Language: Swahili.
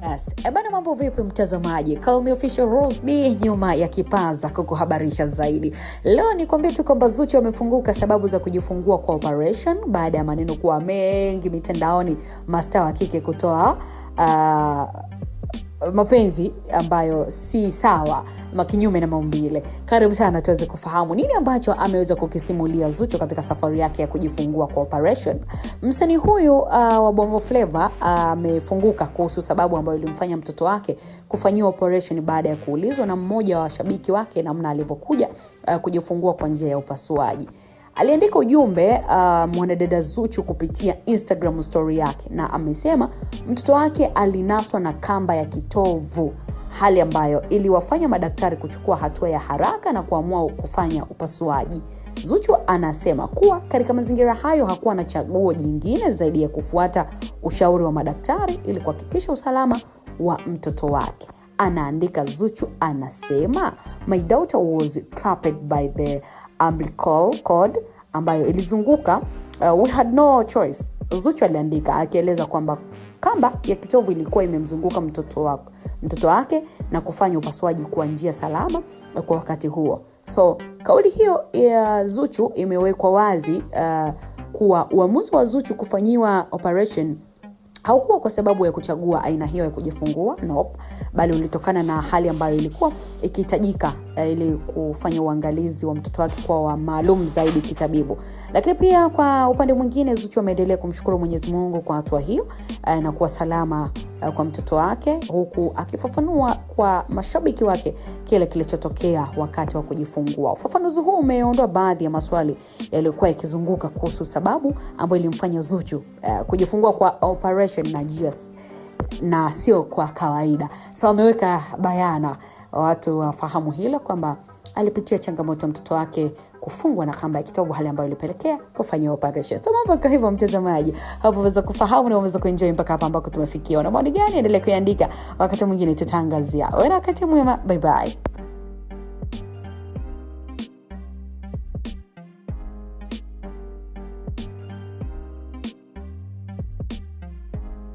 Yes. Ebana, mambo vipi mtazamaji? Call me official Rose B nyuma ya kipaza kukuhabarisha zaidi. Leo nikwambie tu kwamba Zuchu amefunguka sababu za kujifungua kwa operation baada ya maneno kuwa mengi mitandaoni, mastaa wa kike kutoa mapenzi ambayo si sawa, makinyume na maumbile. Karibu sana tuweze kufahamu nini ambacho ameweza kukisimulia Zuchu katika safari yake ya kujifungua kwa operation. Msanii huyu wa Bongo Flava amefunguka kuhusu sababu ambayo ilimfanya mtoto wake kufanyiwa operation baada ya kuulizwa na mmoja wa washabiki wake namna alivyokuja kujifungua kwa njia ya upasuaji. Aliandika ujumbe mwanadada Zuchu kupitia Instagram story yake, na amesema mtoto wake alinaswa na kamba ya kitovu, hali ambayo iliwafanya madaktari kuchukua hatua ya haraka na kuamua kufanya upasuaji. Zuchu anasema kuwa katika mazingira hayo hakuwa na chaguo jingine zaidi ya kufuata ushauri wa madaktari ili kuhakikisha usalama wa mtoto wake. Anaandika Zuchu anasema, "My daughter was trapped by the umbilical cord ambayo ilizunguka. We had no choice." Zuchu aliandika akieleza kwamba kamba ya kitovu ilikuwa imemzunguka mtoto wake na kufanya upasuaji kwa njia salama kwa wakati huo. So kauli hiyo ya Zuchu imewekwa wazi kuwa uamuzi wa Zuchu kufanyiwa operation haukuwa kwa sababu ya kuchagua aina hiyo ya kujifungua, nope, bali ulitokana na hali ambayo ilikuwa ikihitajika ili kufanya uangalizi wa mtoto wake kwa maalum zaidi kitabibu. Lakini pia kwa upande mwingine Zuchu ameendelea kumshukuru Mwenyezi Mungu kwa hatua hiyo na kuwa salama kwa mtoto wake, huku akifafanua kwa mashabiki wake kile kilichotokea wakati wa kujifungua. Ufafanuzi huu umeondoa baadhi ya maswali yaliyokuwa yakizunguka kuhusu sababu ambayo ilimfanya Zuchu kujifungua kwa operation na sio kwa kawaida. So ameweka bayana watu wafahamu hilo kwamba alipitia changamoto mtoto wake kufungwa na kamba ya kitovu, hali ambayo ilipelekea kufanya operation. So mambo kwa hivyo mtazamaji, hapo unaweza kufahamu na unaweza kuenjoy mpaka hapa ambako tumefikia. Una maoni gani? Endelea kuandika, wakati mwingine tutangazia. Wewe wakati mwema, bye bye.